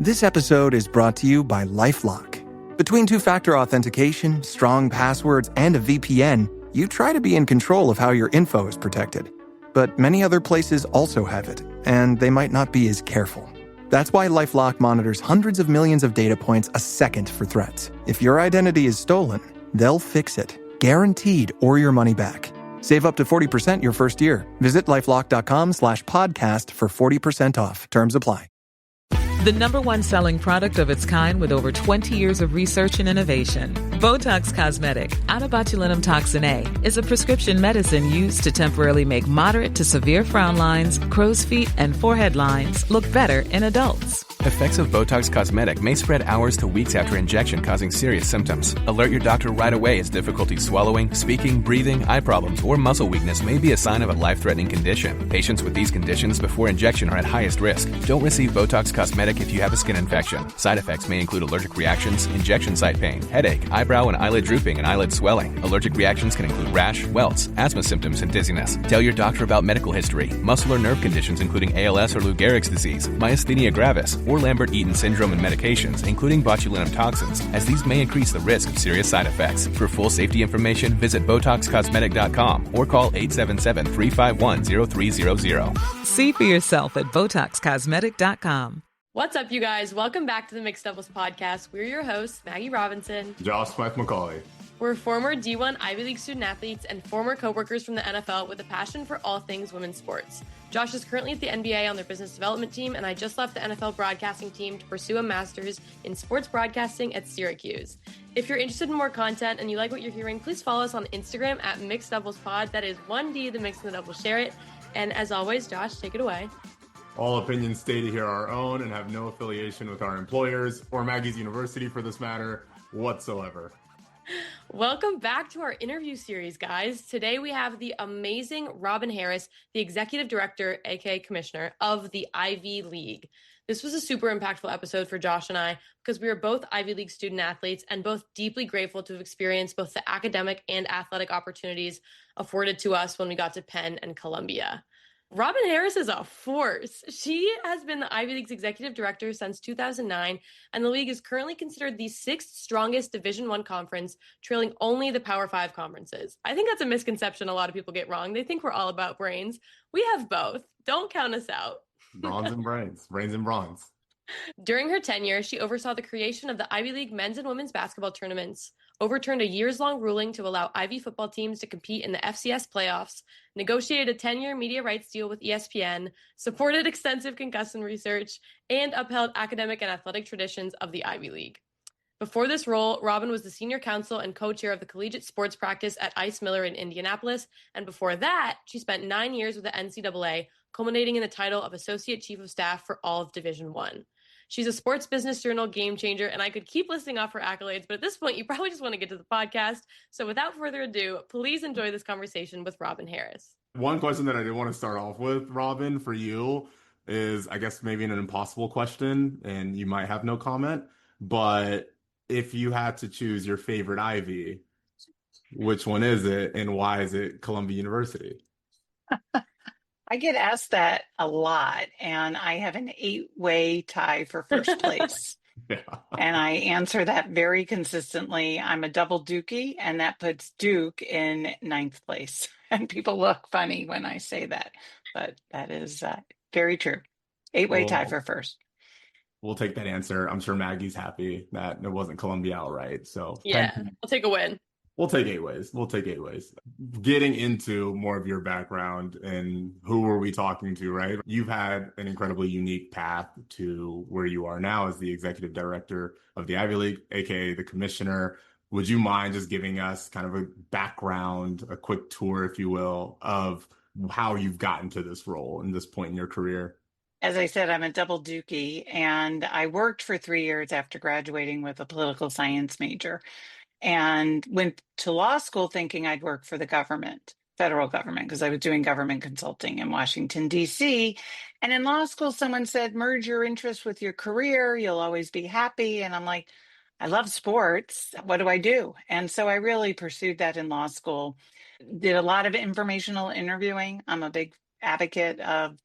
This episode is brought to you by LifeLock. Between two-factor authentication, strong passwords, and a VPN, you try to be in control of how your info is protected. But many other places also have it, and they might not be as careful. That's why LifeLock monitors hundreds of millions of data points a second for threats. If your identity is stolen, they'll fix it, guaranteed, or your money back. Save up to 40% your first year. Visit LifeLock.com/podcast for 40% off. Terms apply. The number one selling product of its kind with over 20 years of research and innovation. Botox Cosmetic, onabotulinum toxin A, is a prescription medicine used to temporarily make moderate to severe frown lines, crow's feet, and forehead lines look better in adults. Effects of Botox Cosmetic may spread hours to weeks after injection, causing serious symptoms. Alert your doctor right away as difficulty swallowing, speaking, breathing, eye problems, or muscle weakness may be a sign of a life-threatening condition. Patients with these conditions before injection are at highest risk. Don't receive Botox Cosmetic if you have a skin infection. Side effects may include allergic reactions, injection site pain, headache, eyebrow and eyelid drooping, and eyelid swelling. Allergic reactions can include rash, welts, asthma symptoms, and dizziness. Tell your doctor about medical history, muscle or nerve conditions including ALS or Lou Gehrig's disease, myasthenia gravis, or Lambert-Eaton syndrome and medications, including botulinum toxins, as these may increase the risk of serious side effects. For full safety information, visit BotoxCosmetic.com or call 877-351-0300. See for yourself at BotoxCosmetic.com. What's up, you guys? Welcome back to the Mixed Doubles Podcast. We're your hosts, Maggie Robinson, Josh Smythe-Macaulay. We're former D1 Ivy League student athletes and former co-workers from the NFL with a passion for all things women's sports. Josh is currently at the NBA on their business development team, and I just left the NFL broadcasting team to pursue a master's in sports broadcasting at Syracuse. If you're interested in more content and you like what you're hearing, please follow us on Instagram at Mixed Doubles Pod. That is 1D, the Mix and the Double. Share it. And as always, Josh, take it away. All opinions stated here are our own and have no affiliation with our employers or Maggie's University for this matter whatsoever. Welcome back to our interview series, guys. Today we have the amazing Robin Harris, the executive director, aka commissioner of the Ivy League. This was a super impactful episode for Josh and I because we are both Ivy League student athletes and both deeply grateful to have experienced both the academic and athletic opportunities afforded to us when we got to Penn and Columbia. Robin Harris is a force. She has been the Ivy League's executive director since 2009, and the league is currently considered the sixth strongest Division I conference, trailing only the Power 5 conferences. I think that's a misconception a lot of people get wrong. They think we're all about brains. We have both. Don't count us out. Bronze and brains. Brains and bronze. During her tenure, she oversaw the creation of the Ivy League men's and women's basketball tournaments, overturned a years-long ruling to allow Ivy football teams to compete in the FCS playoffs, negotiated a 10-year media rights deal with ESPN, supported extensive concussion research, and upheld academic and athletic traditions of the Ivy League. Before this role, Robin was the senior counsel and co-chair of the collegiate sports practice at Ice Miller in Indianapolis, and before that, she spent 9 years with the NCAA, culminating in the title of Associate Chief of Staff for all of Division I. She's a sports business journal game changer, and I could keep listing off her accolades, but at this point, you probably just want to get to the podcast. So without further ado, please enjoy this conversation with Robin Harris. One question that I did want to start off with, Robin, for you is, I guess, maybe an impossible question, and you might have no comment, but if you had to choose your favorite Ivy, which one is it, and why is it Columbia University? I get asked that a lot, and I have an 8-way tie for first place. Yeah. And I answer that very consistently. I'm a double Dookie, and that puts Duke in 9th place. And people look funny when I say that, but that is very true. 8-way tie for first. We'll take that answer. I'm sure Maggie's happy that it wasn't Columbia outright. So yeah, we'll take a win. We'll take 8 ways. We'll take 8 ways. Getting into more of your background and who were we talking to, right? You've had an incredibly unique path to where you are now as the executive director of the Ivy League, aka the commissioner. Would you mind just giving us kind of a background, a quick tour, if you will, of how you've gotten to this role in this point in your career? As I said, I'm a double Dookie, and I worked for 3 years after graduating with a political science major. And went to law school thinking I'd work for the government, federal government, because I was doing government consulting in Washington, D.C. And in law school, someone said, merge your interest with your career. You'll always be happy. And I'm like, I love sports. What do I do? And so I really pursued that in law school. Did a lot of informational interviewing. I'm a big advocate of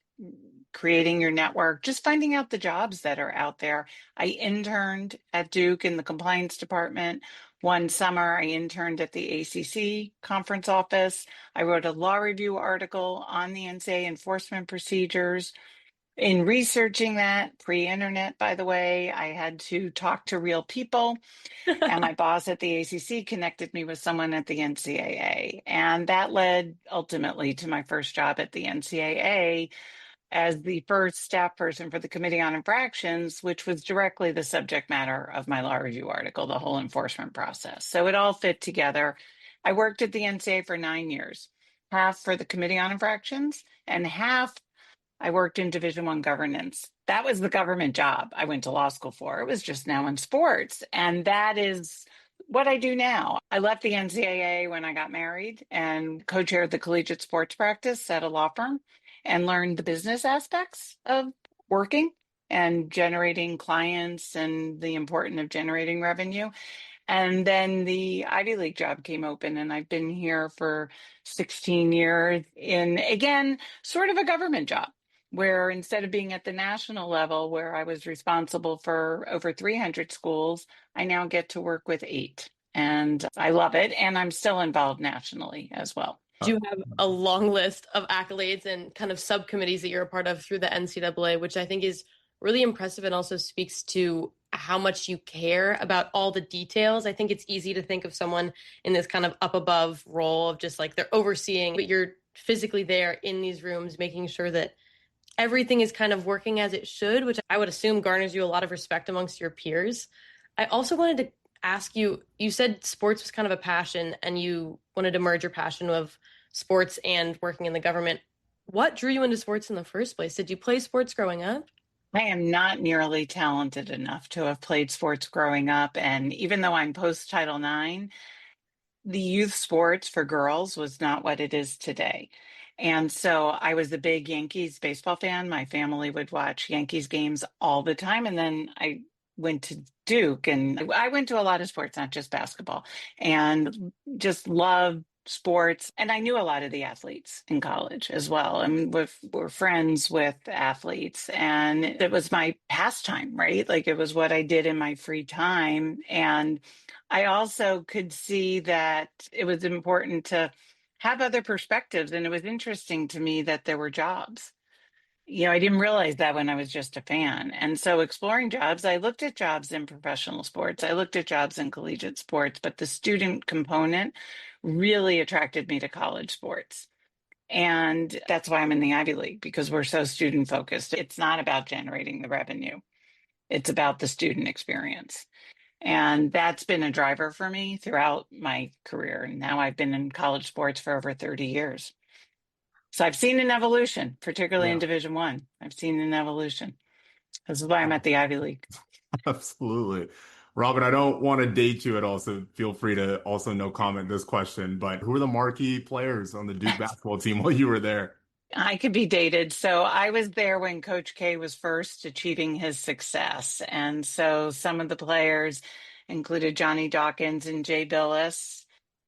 creating your network, just finding out the jobs that are out there. I interned at Duke in the compliance department. One summer, I interned at the ACC conference office. I wrote a law review article on the NCAA enforcement procedures. In researching that, pre-internet, by the way, I had to talk to real people. And my boss at the ACC connected me with someone at the NCAA. And that led ultimately to my first job at the NCAA as the first staff person for the Committee on Infractions, which was directly the subject matter of my law review article, the whole enforcement process. So it all fit together. I worked at the NCAA for 9 years, half for the Committee on Infractions and half I worked in Division I governance. That was the government job I went to law school for. It was just now in sports. And that is what I do now. I left the NCAA when I got married and co-chaired the collegiate sports practice at a law firm and learned the business aspects of working and generating clients and the importance of generating revenue. And then the Ivy League job came open, and I've been here for 16 years in, again, sort of a government job, where instead of being at the national level, where I was responsible for over 300 schools, I now get to work with 8. And I love it. And I'm still involved nationally as well. You have a long list of accolades and kind of subcommittees that you're a part of through the NCAA, which I think is really impressive and also speaks to how much you care about all the details. I think it's easy to think of someone in this kind of up above role of just like they're overseeing, but you're physically there in these rooms, making sure that everything is kind of working as it should, which I would assume garners you a lot of respect amongst your peers. I also wanted to ask you, you said sports was kind of a passion and you wanted to merge your passion of sports and working in the government. What drew you into sports in the first place? Did you play sports growing up? I am not nearly talented enough to have played sports growing up. And even though I'm post Title IX, the youth sports for girls was not what it is today. And so I was a big Yankees baseball fan. My family would watch Yankees games all the time. And then I went to Duke and I went to a lot of sports, not just basketball, and just loved sports. And I knew a lot of the athletes in college as well. I mean, we're friends with athletes, and it was my pastime, right? Like it was what I did in my free time. And I also could see that it was important to have other perspectives. And it was interesting to me that there were jobs. You know, I didn't realize that when I was just a fan. And so exploring jobs, I looked at jobs in professional sports. I looked at jobs in collegiate sports, but the student component really attracted me to college sports. And that's why I'm in the Ivy League, because we're so student focused. It's not about generating the revenue. It's about the student experience. And that's been a driver for me throughout my career. And now I've been in college sports for over 30 years. So I've seen an evolution, particularly in Division I. I've seen an evolution. This is why I'm at the Ivy League. Absolutely. Robin, I don't want to date you at all, so feel free to also no comment this question, but who were the marquee players on the Duke basketball team while you were there? I could be dated. So I was there when Coach K was first achieving his success. And so some of the players included Johnny Dawkins and Jay Billis,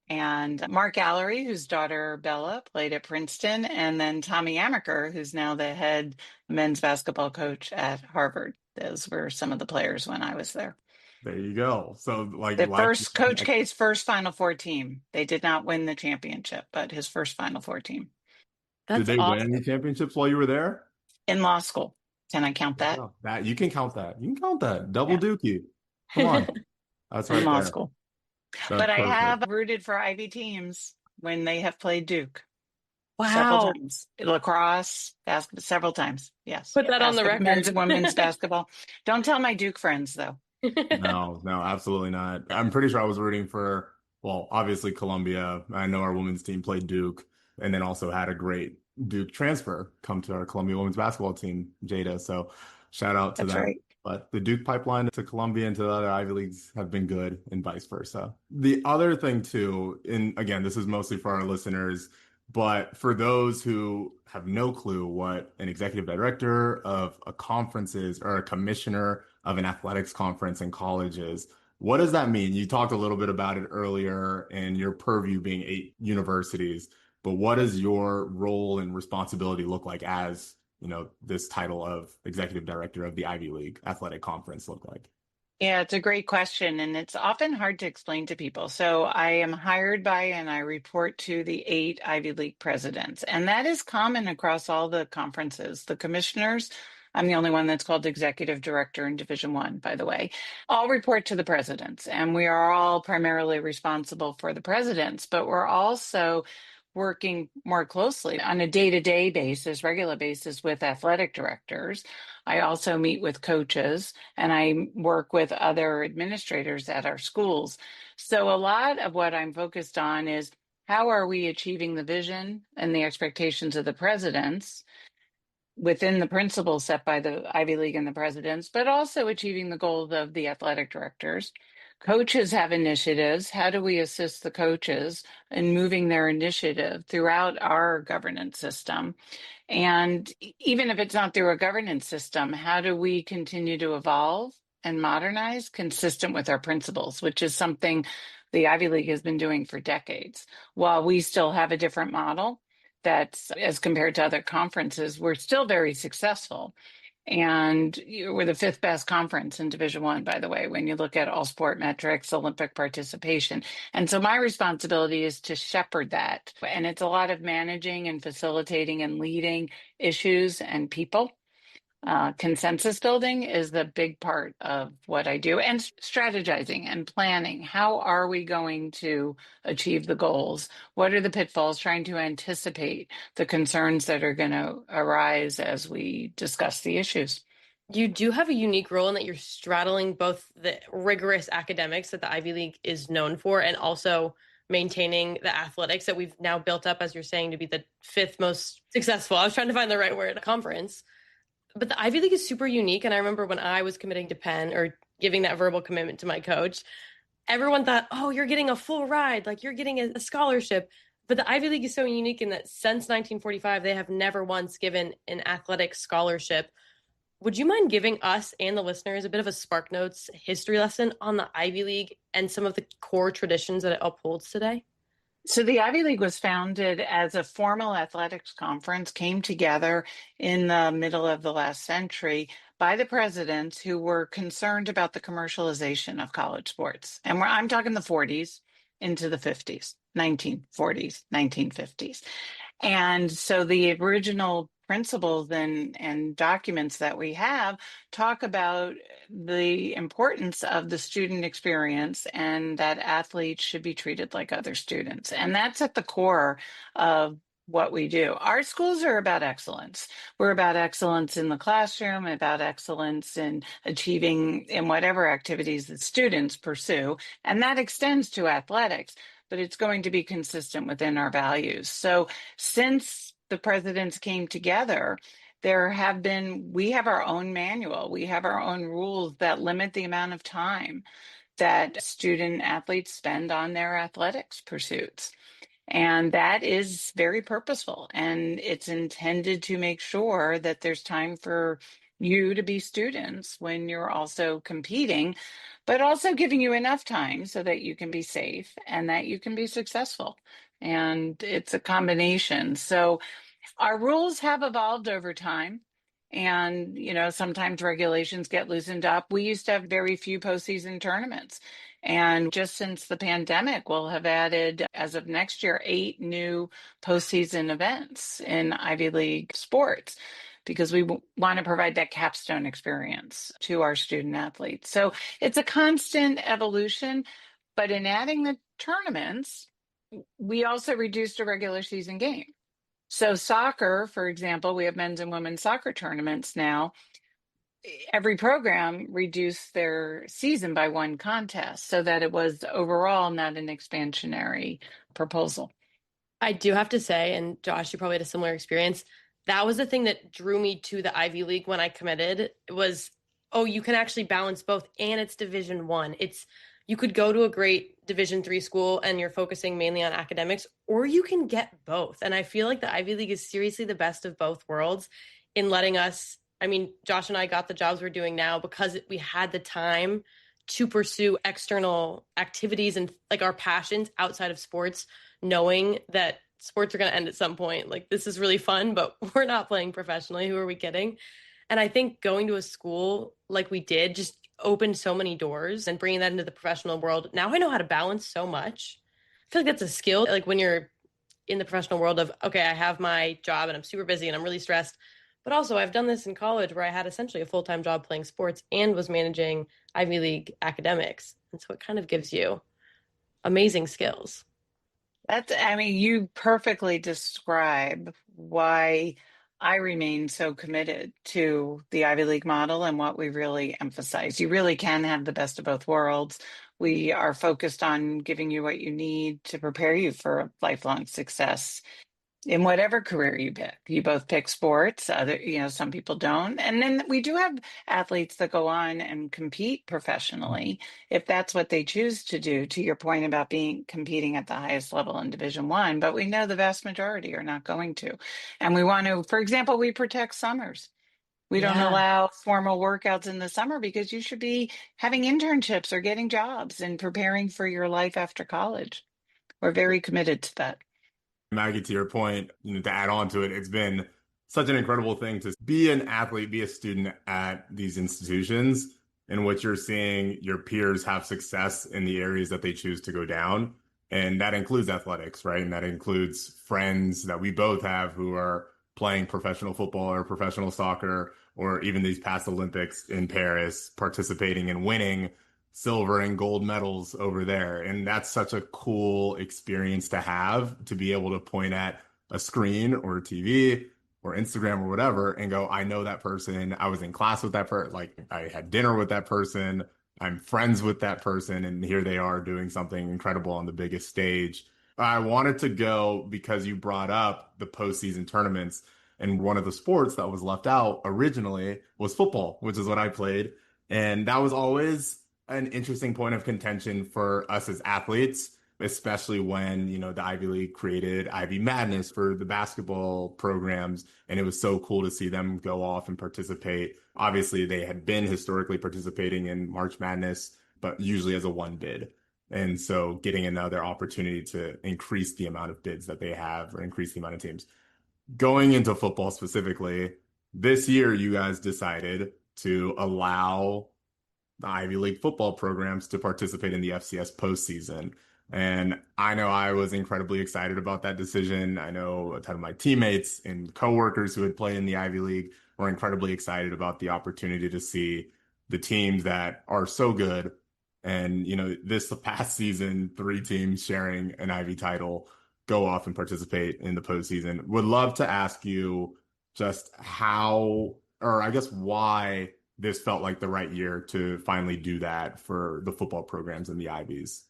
and Mark Gallery, whose daughter Bella played at Princeton, and then Tommy Amaker, who's now the head men's basketball coach at Harvard. Those were some of the players when I was there. There you go. So like the first Coach K's first Final Four team. They did not win the championship, but his first Final Four team. Did they win any championships while you were there? In law school. Can I count that? Oh, that you can count that. You can count that. Double Dookie. Come on. That's right. In law school. That's but perfect. I have rooted for Ivy teams when they have played Duke. Wow. Several times. Lacrosse, basketball, several times. Yes. Put that on the record. Men's and women's basketball. Don't tell my Duke friends, though. No, absolutely not. I'm pretty sure I was rooting for, well, obviously Columbia. I know our women's team played Duke and then also had a great Duke transfer come to our Columbia women's basketball team, Jada. So shout out to That's them. Right. But the Duke pipeline to Columbia and to the other Ivy Leagues have been good and vice versa. The other thing too, and again, this is mostly for our listeners, but for those who have no clue what an executive director of a conference is or a commissioner of an athletics conference in college is, what does that mean? You talked a little bit about it earlier and your purview being 8 universities, but what does your role and responsibility look like as this title of executive director of the Ivy League athletic conference look like? Yeah, it's a great question, and it's often hard to explain to people. So I am hired by and I report to the 8 Ivy League presidents, and that is common across all the conferences. The commissioners, I'm the only one that's called executive director in Division I, by the way, all report to the presidents, and we are all primarily responsible for the presidents, but we're also working more closely on a day-to-day basis, regular basis with athletic directors. I also meet with coaches and I work with other administrators at our schools. So a lot of what I'm focused on is how are we achieving the vision and the expectations of the presidents within the principles set by the Ivy League and the presidents, but also achieving the goals of the athletic directors. Coaches have initiatives. How do we assist the coaches in moving their initiative throughout our governance system? And even if it's not through a governance system, how do we continue to evolve and modernize consistent with our principles, which is something the Ivy League has been doing for decades. While we still have a different model that's as compared to other conferences, we're still very successful. And we're the 5th best conference in Division I, by the way, when you look at all sport metrics, Olympic participation. And so my responsibility is to shepherd that. And it's a lot of managing and facilitating and leading issues and people. Consensus building is the big part of what I do, and strategizing and planning. How are we going to achieve the goals? What are the pitfalls? Trying to anticipate the concerns that are going to arise as we discuss the issues. You do have a unique role in that you're straddling both the rigorous academics that the Ivy League is known for and also maintaining the athletics that we've now built up, as you're saying, to be the 5th most successful. I was trying to find the right word, conference. But the Ivy League is super unique. And I remember when I was committing to Penn or giving that verbal commitment to my coach, everyone thought, oh, you're getting a full ride, like you're getting a scholarship. But the Ivy League is so unique in that since 1945, they have never once given an athletic scholarship. Would you mind giving us and the listeners a bit of a SparkNotes history lesson on the Ivy League and some of the core traditions that it upholds today? So the Ivy League was founded as a formal athletics conference, came together in the middle of the last century by the presidents who were concerned about the commercialization of college sports. And I'm talking the 40s into the 50s, 1940s, 1950s. And so the original principles and documents that we have talk about the importance of the student experience and that athletes should be treated like other students. And that's at the core of what we do. Our schools are about excellence. We're about excellence in the classroom, about excellence in achieving in whatever activities that students pursue. And that extends to athletics, but it's going to be consistent within our values. So since the presidents came together, we have our own manual. We have our own rules that limit the amount of time that student athletes spend on their athletics pursuits. And that is very purposeful. And it's intended to make sure that there's time for you to be students when you're also competing, but also giving you enough time so that you can be safe and that you can be successful. And it's a combination. So our rules have evolved over time. And, sometimes regulations get loosened up. We used to have very few postseason tournaments. And just since the pandemic, we'll have added, as of next year, 8 new postseason events in Ivy League sports, because we want to provide that capstone experience to our student athletes. So it's a constant evolution, but in adding the tournaments, we also reduced a regular season game. So soccer, for example, we have men's and women's soccer tournaments now. Every program reduced their season by 1 contest so that it was overall not an expansionary proposal. I do have to say, and Josh, you probably had a similar experience, that was the thing that drew me to the Ivy League when I committed. It was, you can actually balance both, and it's Division I. You could go to a great Division III school and you're focusing mainly on academics, or you can get both. And I feel like the Ivy League is seriously the best of both worlds in letting us, Josh and I got the jobs we're doing now because we had the time to pursue external activities and like our passions outside of sports, knowing that sports are going to end at some point. Like, this is really fun, but we're not playing professionally. Who are we kidding? And I think going to a school like we did just opened so many doors, and bringing that into the professional world. Now I know how to balance so much. I feel like that's a skill. Like, when you're in the professional world of, okay, I have my job and I'm super busy and I'm really stressed. But also, I've done this in college where I had essentially a full-time job playing sports and was managing Ivy League academics. And so it kind of gives you amazing skills. I mean, you perfectly describe why I remain so committed to the Ivy League model and what we really emphasize. You really can have the best of both worlds. We are focused on giving you what you need to prepare you for lifelong success in whatever career you pick. You both pick sports, some people don't. And then we do have athletes that go on and compete professionally if that's what they choose to do, to your point about competing at the highest level in Division 1. But we know the vast majority are not going to. And we want to, for example, we protect summers. We don't Yeah. allow formal workouts in the summer because you should be having internships or getting jobs and preparing for your life after college. We're very committed to that. Maggie, to your point, to add on to it, it's been such an incredible thing to be an athlete, be a student at these institutions in which you're seeing your peers have success in the areas that they choose to go down. And that includes athletics, right? And that includes friends that we both have who are playing professional football or professional soccer, or even these past Olympics in Paris, participating and winning silver and gold medals over there. And that's such a cool experience to have, to be able to point at a screen or a TV or Instagram or whatever and go, I know that person. I was in class with that person. Like, I had dinner with that person. I'm friends with that person. And here they are doing something incredible on the biggest stage. I wanted to go because you brought up the postseason tournaments. And one of the sports that was left out originally was football, which is what I played. And that was always an interesting point of contention for us as athletes, especially when, the Ivy League created Ivy Madness for the basketball programs. And it was so cool to see them go off and participate. Obviously, they had been historically participating in March Madness, but usually as a one bid. And so getting another opportunity to increase the amount of bids that they have, or increase the amount of teams. Going into football specifically, this year you guys decided to allow the Ivy League football programs to participate in the FCS postseason. And I know I was incredibly excited about that decision. I know a ton of my teammates and coworkers who had played in the Ivy League were incredibly excited about the opportunity to see the teams that are so good. And, this past season, 3 teams sharing an Ivy title go off and participate in the postseason. Would love to ask you just how, or I guess why, this felt like the right year to finally do that for the football programs in the Ivies.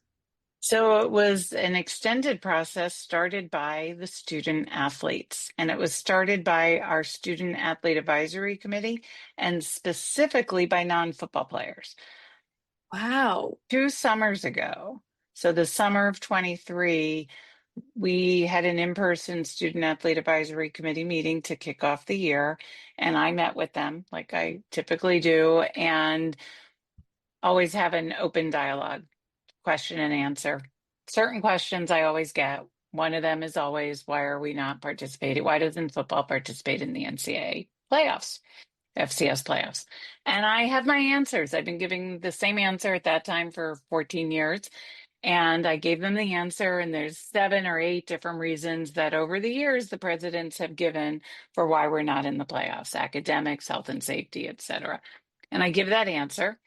So it was an extended process started by the student athletes, and it was started by our Student Athlete Advisory Committee and specifically by non-football players. Wow. 2 summers ago, so the summer of 23, we had an in-person Student Athlete Advisory Committee meeting to kick off the year, and I met with them like I typically do, and always have an open dialogue, question and answer. Certain questions I always get. One of them is always, why are we not participating? Why doesn't football participate in the NCAA playoffs, FCS playoffs? And I have my answers. I've been giving the same answer at that time for 14 years. And I gave them the answer, and there's 7 or 8 different reasons that over the years the presidents have given for why we're not in the playoffs: academics, health and safety, et cetera. And I give that answer.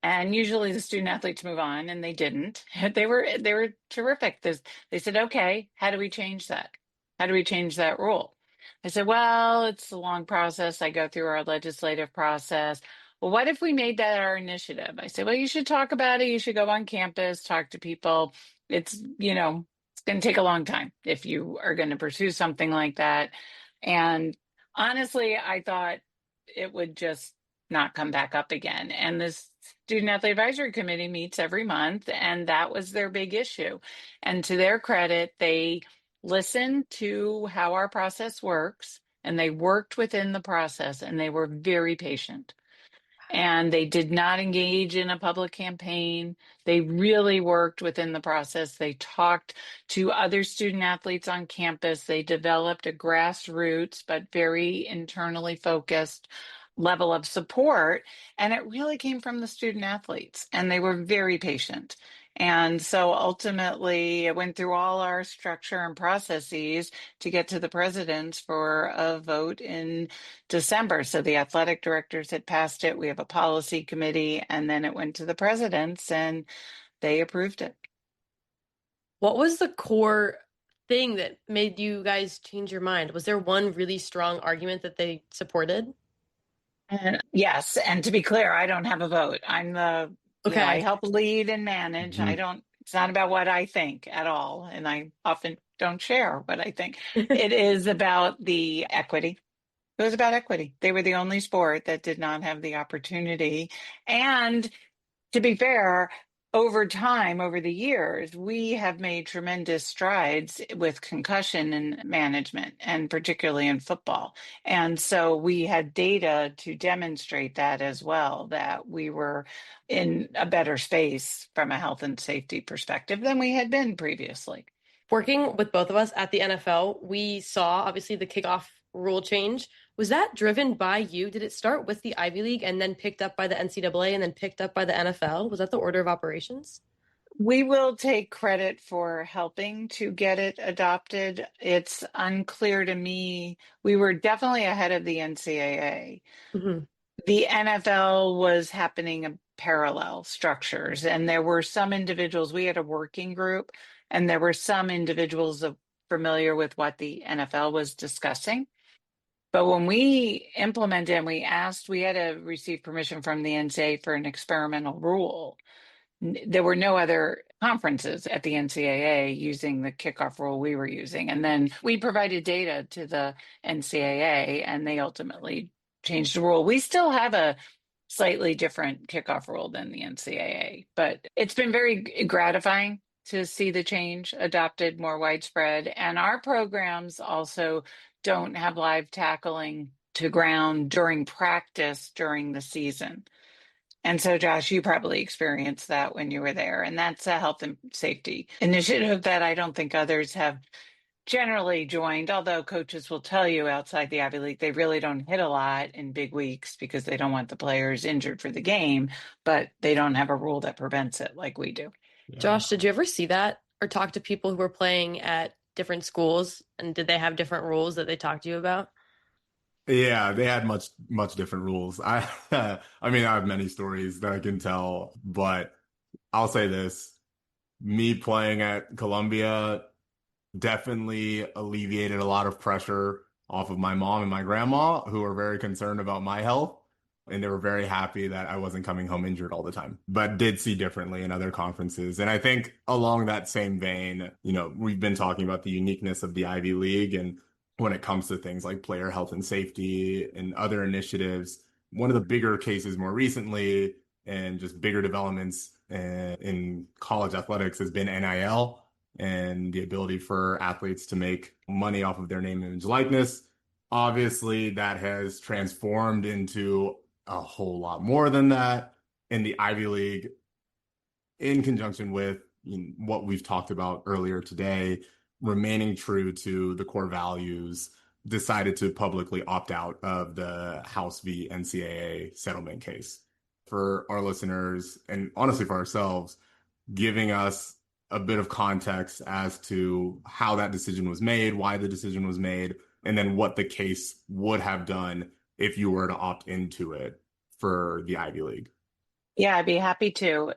And usually the student athletes move on, and they didn't. They were terrific. They said, okay, how do we change that? How do we change that rule? I said, well, it's a long process. I go through our legislative process. Well, what if we made that our initiative? I said, well, you should talk about it. You should go on campus, talk to people. It's going to take a long time if you are going to pursue something like that. And honestly, I thought it would just not come back up again. And this Student Athlete Advisory Committee meets every month, and that was their big issue. And to their credit, they listened to how our process works, and they worked within the process, and they were very patient. And they did not engage in a public campaign. They really worked within the process. They talked to other student athletes on campus. They developed a grassroots, but very internally focused level of support. And it really came from the student athletes, and they were very patient. And so ultimately, it went through all our structure and processes to get to the presidents for a vote in December. So the athletic directors had passed it. We have a policy committee, and then it went to the presidents and they approved it. What was the core thing that made you guys change your mind? Was there one really strong argument that they supported? And yes, and to be clear, I don't have a vote. I'm the, Okay. I help lead and manage. Mhm. It's not about what I think at all. And I often don't share what I think. It is about the equity. It was about equity. They were the only sport that did not have the opportunity. And to be fair, over time, over the years, we have made tremendous strides with concussion and management, and particularly in football. And so we had data to demonstrate that as well, that we were in a better space from a health and safety perspective than we had been previously. Working with both of us at the NFL, we saw obviously the kickoff rule change. Was that driven by you? Did it start with the Ivy League and then picked up by the NCAA and then picked up by the NFL? Was that the order of operations? We will take credit for helping to get it adopted. It's unclear to me. We were definitely ahead of the NCAA. Mm-hmm. The NFL was happening in parallel structures, and there were some individuals. We had a working group, and there were some individuals familiar with what the NFL was discussing. But when we implemented and we had to receive permission from the NCAA for an experimental rule. There were no other conferences at the NCAA using the kickoff rule we were using. And then we provided data to the NCAA, and they ultimately changed the rule. We still have a slightly different kickoff rule than the NCAA, but it's been very gratifying to see the change adopted more widespread. And our programs also don't have live tackling to ground during practice during the season. And so, Josh, you probably experienced that when you were there. And that's a health and safety initiative that I don't think others have generally joined, although coaches will tell you outside the Ivy League, they really don't hit a lot in big weeks because they don't want the players injured for the game, but they don't have a rule that prevents it like we do. Yeah. Josh, did you ever see that or talk to people who were playing at different schools? And did they have different rules that they talked to you about? Yeah, they had much different rules. I mean, I have many stories that I can tell, but I'll say this. Me playing at Columbia definitely alleviated a lot of pressure off of my mom and my grandma, who were very concerned about my health. And they were very happy that I wasn't coming home injured all the time, but did see differently in other conferences. And I think along that same vein, we've been talking about the uniqueness of the Ivy League. And when it comes to things like player health and safety and other initiatives, one of the bigger cases more recently and just bigger developments in college athletics has been NIL and the ability for athletes to make money off of their name, image, likeness. Obviously, that has transformed into a whole lot more than that. In the Ivy League, in conjunction with what we've talked about earlier today, remaining true to the core values, decided to publicly opt out of the House v. NCAA settlement case. For our listeners, and honestly for ourselves, giving us a bit of context as to how that decision was made, why the decision was made, and then what the case would have done if you were to opt into it for the Ivy League. Yeah, I'd be happy to.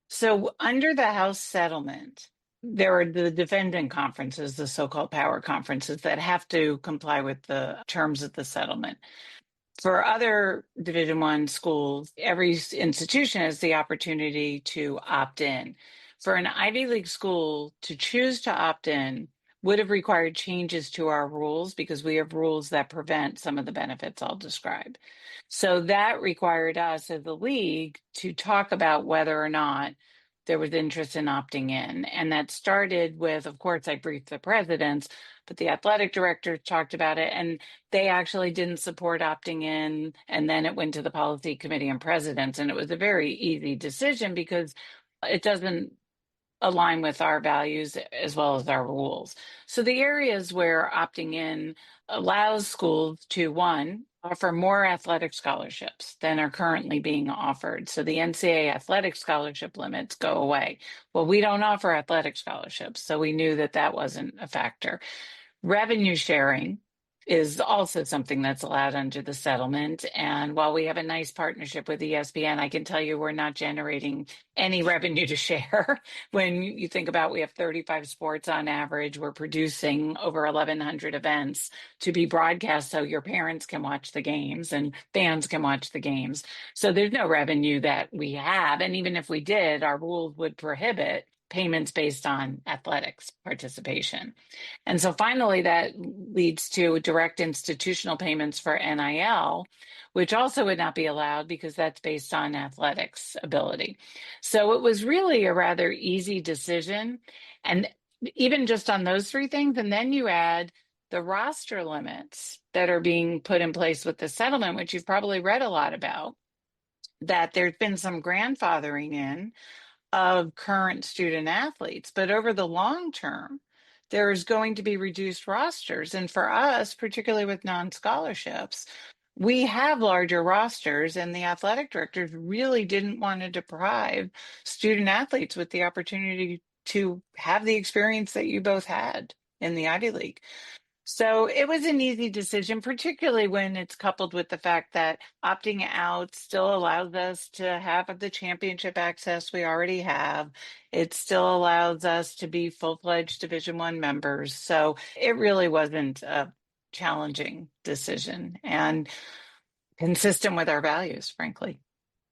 So under the House settlement, there are the defendant conferences, the so-called power conferences, that have to comply with the terms of the settlement. For other Division I schools, every institution has the opportunity to opt in. For an Ivy League school to choose to opt in would have required changes to our rules because we have rules that prevent some of the benefits I'll describe. So that required us as the league to talk about whether or not there was interest in opting in. And that started with, of course, I briefed the presidents, but the athletic director talked about it, and they actually didn't support opting in. And then it went to the policy committee and presidents. And it was a very easy decision because it doesn't align with our values as well as our rules. So the areas where opting in allows schools to, one, offer more athletic scholarships than are currently being offered. So the NCAA athletic scholarship limits go away. Well, we don't offer athletic scholarships, so we knew that that wasn't a factor. Revenue sharing is also something that's allowed under the settlement. And while we have a nice partnership with ESPN, I can tell you we're not generating any revenue to share. When you think about, we have 35 sports on average, we're producing over 1,100 events to be broadcast so your parents can watch the games and fans can watch the games. So there's no revenue that we have. And even if we did, our rules would prohibit payments based on athletics participation. And so finally, that leads to direct institutional payments for NIL, which also would not be allowed because that's based on athletics ability. So it was really a rather easy decision. And even just on those three things, and then you add the roster limits that are being put in place with the settlement, which you've probably read a lot about, that there's been some grandfathering in of current student athletes, but over the long term, there's going to be reduced rosters. And for us, particularly with non-scholarships, we have larger rosters, and the athletic directors really didn't want to deprive student athletes with the opportunity to have the experience that you both had in the Ivy League. So it was an easy decision, particularly when it's coupled with the fact that opting out still allows us to have the championship access we already have. It still allows us to be full-fledged Division I members. So it really wasn't a challenging decision and consistent with our values, frankly.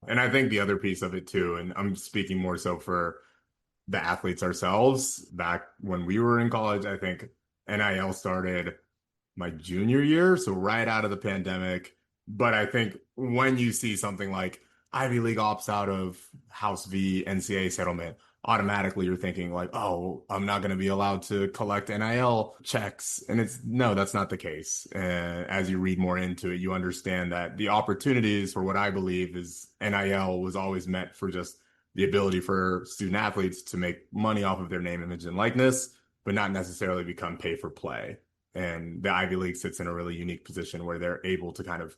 And I think the other piece of it too, and I'm speaking more so for the athletes ourselves, back when we were in college, I think NIL started my junior year, so right out of the pandemic. But I think when you see something like Ivy League opts out of House v. NCAA settlement, automatically you're thinking like, oh, I'm not going to be allowed to collect NIL checks. And no, that's not the case. And as you read more into it, you understand that the opportunities for what I believe is NIL was always meant for just the ability for student athletes to make money off of their name, image, and likeness, but not necessarily become pay for play. And the Ivy League sits in a really unique position where they're able to kind of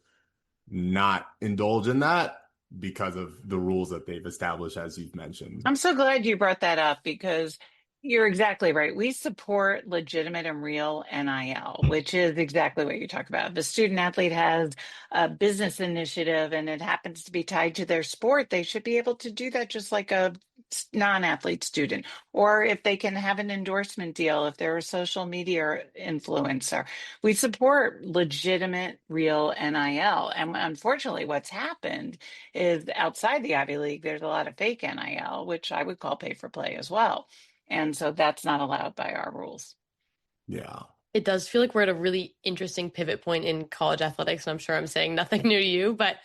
not indulge in that because of the rules that they've established, as you've mentioned. I'm so glad you brought that up because you're exactly right. We support legitimate and real NIL, which is exactly what you talk about. If a student athlete has a business initiative and it happens to be tied to their sport, they should be able to do that just like a non-athlete student. Or if they can have an endorsement deal, if they're a social media influencer. We support legitimate, real NIL. And unfortunately, what's happened is outside the Ivy League, there's a lot of fake NIL, which I would call pay for play as well. And so that's not allowed by our rules. Yeah. It does feel like we're at a really interesting pivot point in college athletics. And I'm sure I'm saying nothing new to you, but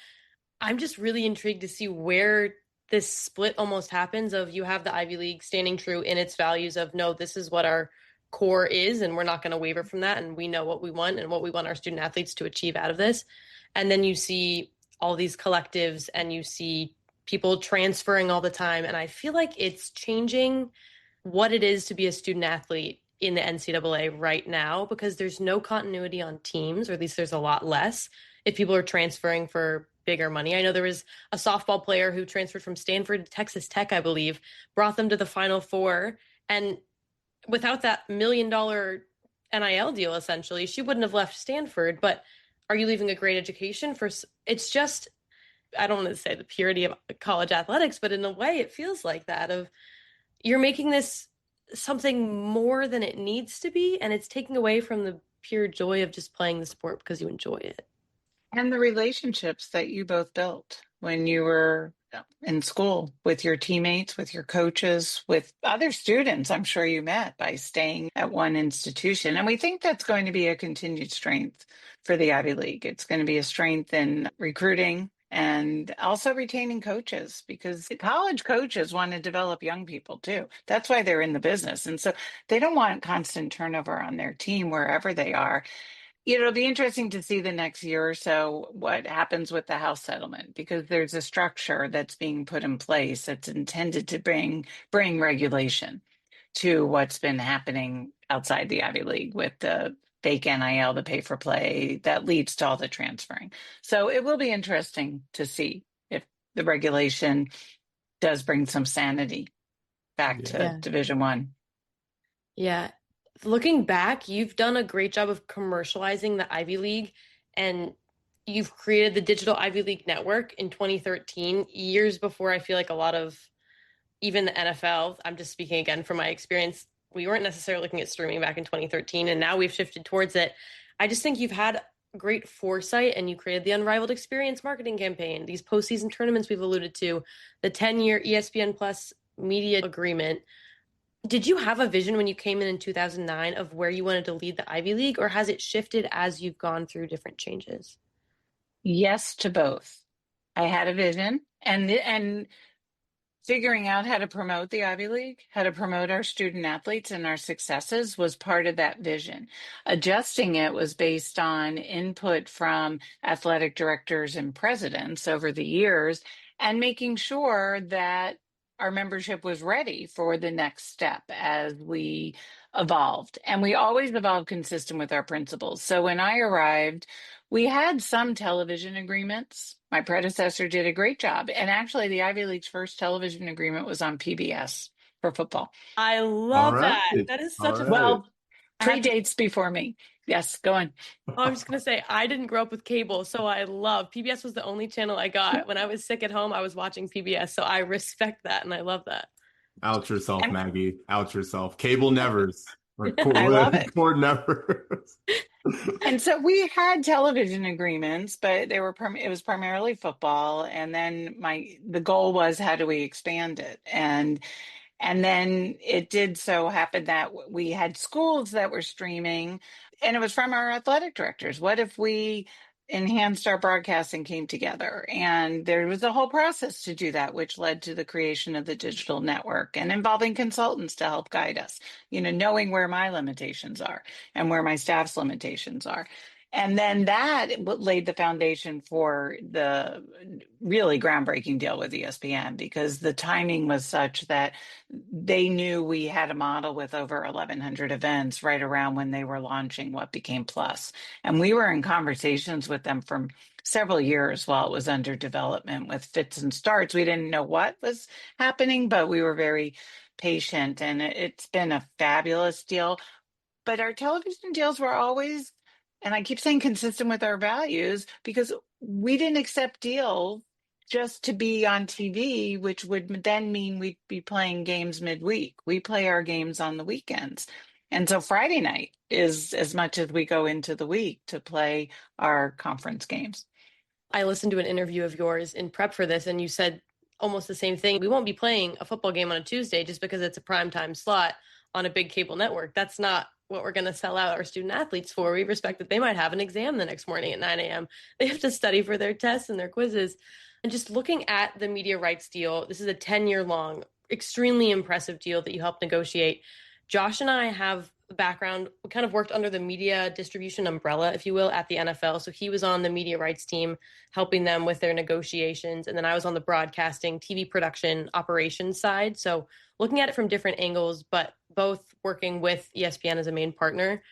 I'm just really intrigued to see where this split almost happens of you have the Ivy League standing true in its values of, no, this is what our core is, and we're not going to waver from that. And we know what we want and what we want our student athletes to achieve out of this. And then you see all these collectives and you see people transferring all the time. And I feel like it's changing what it is to be a student athlete in the NCAA right now, because there's no continuity on teams, or at least there's a lot less if people are transferring for bigger money. I know there was a softball player who transferred from Stanford to Texas Tech, I believe, brought them to the Final Four. And without that $1 million NIL deal, essentially, she wouldn't have left Stanford. But are you leaving a great education for, it's just, I don't want to say the purity of college athletics, but in a way it feels like that of, you're making this something more than it needs to be, and it's taking away from the pure joy of just playing the sport because you enjoy it. And the relationships that you both built when you were in school with your teammates, with your coaches, with other students I'm sure you met by staying at one institution. And we think that's going to be a continued strength for the Ivy League. It's going to be a strength in recruiting and also retaining coaches, because college coaches want to develop young people too. That's why they're in the business. And so they don't want constant turnover on their team wherever they are. It'll be interesting to see the next year or so what happens with the House settlement, because there's a structure that's being put in place that's intended to bring regulation to what's been happening outside the Ivy League with the fake NIL, the pay for play that leads to all the transferring. So it will be interesting to see if the regulation does bring some sanity back to Division One. Yeah. Looking back, you've done a great job of commercializing the Ivy League, and you've created the Digital Ivy League Network in 2013, years before I feel like a lot of even the NFL. I'm just speaking again from my experience. We weren't necessarily looking at streaming back in 2013, and now we've shifted towards it. I just think you've had great foresight, and you created the Unrivaled Experience marketing campaign, these postseason tournaments we've alluded to, the 10-year ESPN Plus media agreement. Did you have a vision when you came in 2009 of where you wanted to lead the Ivy League, or has it shifted as you've gone through different changes? Yes to both. I had a vision, and figuring out how to promote the Ivy League, how to promote our student athletes and our successes was part of that vision. Adjusting it was based on input from athletic directors and presidents over the years, and making sure that our membership was ready for the next step as we evolved. And we always evolved consistent with our principles. So when I arrived, we had some television agreements. My predecessor did a great job. And actually, the Ivy League's first television agreement was on PBS for football. I love that. right. That is such All a right. Well, predates before me. Yes, go on. I'm just going to say, I didn't grow up with cable, so I love PBS was the only channel I got. When I was sick at home, I was watching PBS. So I respect that, and I love that. Out yourself, Maggie. Out yourself. Cable nevers. Or I love it. Cord nevers. And so we had television agreements, but they were it was primarily football. And then the goal was, how do we expand it? And then it did so happen that we had schools that were streaming, and it was from our athletic directors. What if we enhanced our broadcasting, came together? And there was a whole process to do that, which led to the creation of the digital network and involving consultants to help guide us, knowing where my limitations are and where my staff's limitations are. And then that laid the foundation for the really groundbreaking deal with ESPN, because the timing was such that they knew we had a model with over 1,100 events right around when they were launching what became Plus. And we were in conversations with them for several years while it was under development with fits and starts. We didn't know what was happening, but we were very patient, and it's been a fabulous deal. But our television deals were always, and I keep saying, consistent with our values, because we didn't accept deals just to be on TV, which would then mean we'd be playing games midweek. We play our games on the weekends. And so Friday night is as much as we go into the week to play our conference games. I listened to an interview of yours in prep for this, and you said almost the same thing. We won't be playing a football game on a Tuesday just because it's a primetime slot on a big cable network. That's not what we're going to sell out our student athletes for. We respect that they might have an exam the next morning at 9 a.m. They have to study for their tests and their quizzes. And just looking at the media rights deal, this is a 10-year long, extremely impressive deal that you helped negotiate. Josh and I have a background. We kind of worked under the media distribution umbrella, if you will, at the NFL. So he was on the media rights team, helping them with their negotiations. And then I was on the broadcasting, TV production operations side. So looking at it from different angles, but both working with ESPN as a main partner.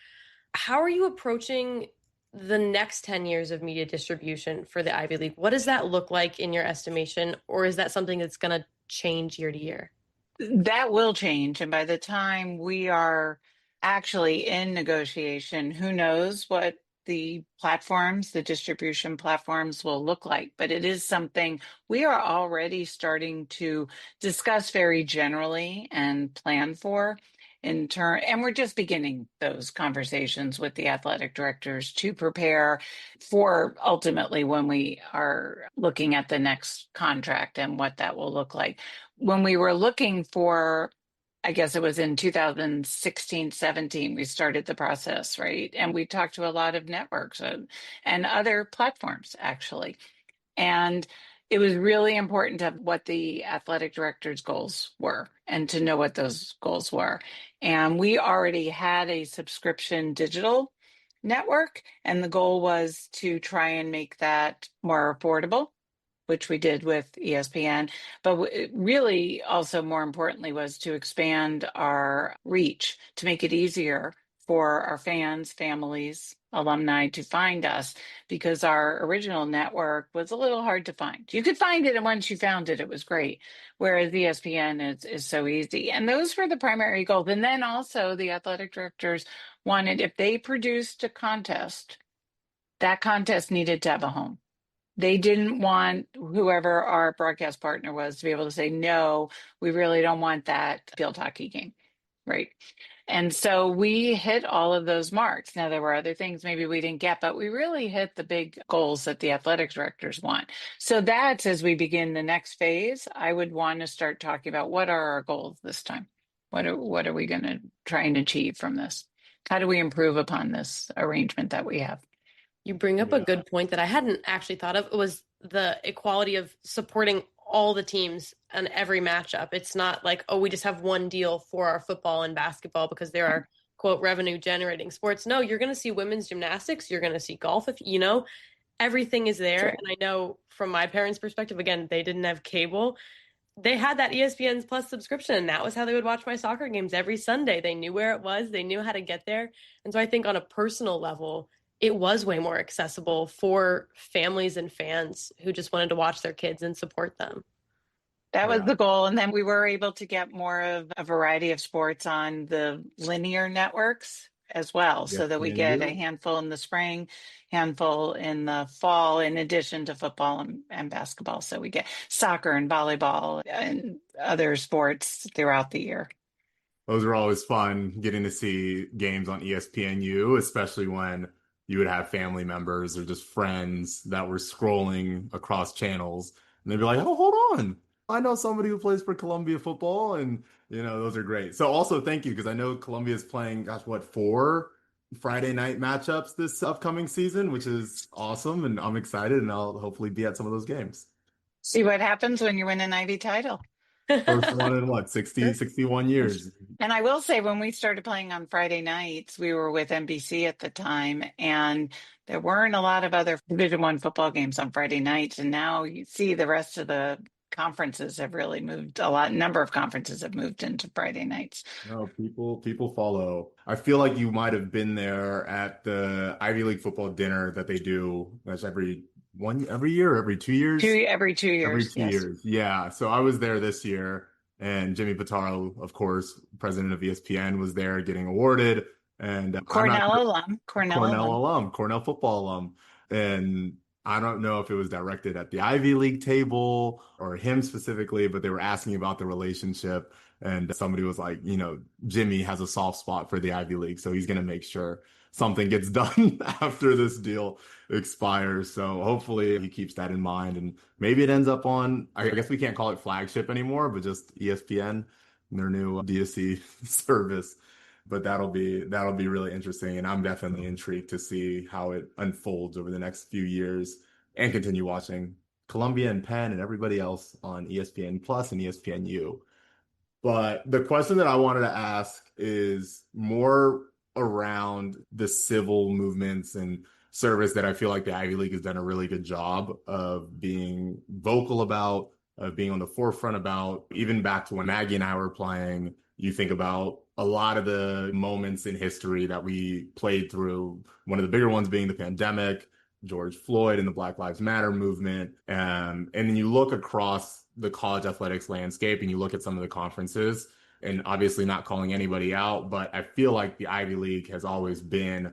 How are you approaching the next 10 years of media distribution for the Ivy League? What does that look like in your estimation? Or is that something that's going to change year to year? That will change. And by the time we are actually in negotiation, who knows what the platforms, the distribution platforms will look like. But it is something we are already starting to discuss very generally and plan for. And we're just beginning those conversations with the athletic directors to prepare for ultimately when we are looking at the next contract and what that will look like. When we were looking for, I guess it was in 2016, 17, we started the process, right? And we talked to a lot of networks and other platforms, actually. And it was really important to have what the athletic director's goals were and to know what those goals were. And we already had a subscription digital network, and the goal was to try and make that more affordable, which we did with ESPN. But really, also more importantly, was to expand our reach, to make it easier for our fans, families, alumni to find us, because our original network was a little hard to find. You could find it, and once you found it, it was great. Whereas ESPN is so easy. And those were the primary goals. And then also the athletic directors wanted, if they produced a contest, that contest needed to have a home. They didn't want whoever our broadcast partner was to be able to say, no, we really don't want that field hockey game, right? And so we hit all of those marks. Now, there were other things maybe we didn't get, but we really hit the big goals that the athletic directors want. So that's, as we begin the next phase, I would want to start talking about what are our goals this time? What are we going to try and achieve from this? How do we improve upon this arrangement that we have? You bring up a good point that I hadn't actually thought of. It was the equality of supporting all the teams and every matchup. It's not like, oh, we just have one deal for our football and basketball because there are, quote, revenue generating sports. No, you're going to see women's gymnastics. You're going to see golf. If you know, everything is there. Sure. And I know from my parents' perspective, again, they didn't have cable. They had that ESPN Plus subscription, and that was how they would watch my soccer games every Sunday. They knew where it was. They knew how to get there. And so I think on a personal level, it was way more accessible for families and fans who just wanted to watch their kids and support them. That was the goal. And then we were able to get more of a variety of sports on the linear networks as well, so that we get a handful in the spring, handful in the fall, in addition to football and basketball. So we get soccer and volleyball and other sports throughout the year. Those are always fun, getting to see games on ESPNU, especially when you would have family members or just friends that were scrolling across channels, and they'd be like, oh, hold on, I know somebody who plays for Columbia football, and those are great. So also thank you, because I know Columbia is playing, 4 Friday night matchups this upcoming season, which is awesome, and I'm excited, and I'll hopefully be at some of those games. See what happens when you win an Ivy title. First one in 61 years. And I will say, when we started playing on Friday nights, we were with NBC at the time, and there weren't a lot of other Division I football games on Friday nights. And now you see the rest of the conferences have really moved number of conferences have moved into Friday nights. No, people follow. I feel like you might have been there at the Ivy League football dinner that they do. That's every year, every 2 years? Every 2 years. Every 2 years. Yeah. So I was there this year, and Jimmy Pitaro, of course, president of ESPN, was there getting awarded. And Cornell football alum. And I don't know if it was directed at the Ivy League table or him specifically, but they were asking about the relationship. And somebody was like, Jimmy has a soft spot for the Ivy League, so he's going to make sure something gets done after this deal expires. So hopefully he keeps that in mind, and maybe it ends up on, I guess we can't call it flagship anymore, but just ESPN, their new DSC service. But that'll be really interesting, and I'm definitely intrigued to see how it unfolds over the next few years, and continue watching Columbia and Penn and everybody else on ESPN Plus and ESPNU. But the question that I wanted to ask is more around the civil movements and service that I feel like the Ivy League has done a really good job of being vocal about, of being on the forefront about. Even back to when Maggie and I were playing, you think about a lot of the moments in history that we played through, one of the bigger ones being the pandemic, George Floyd and the Black Lives Matter movement. And then you look across the college athletics landscape and you look at some of the conferences, and obviously not calling anybody out, but I feel like the Ivy League has always been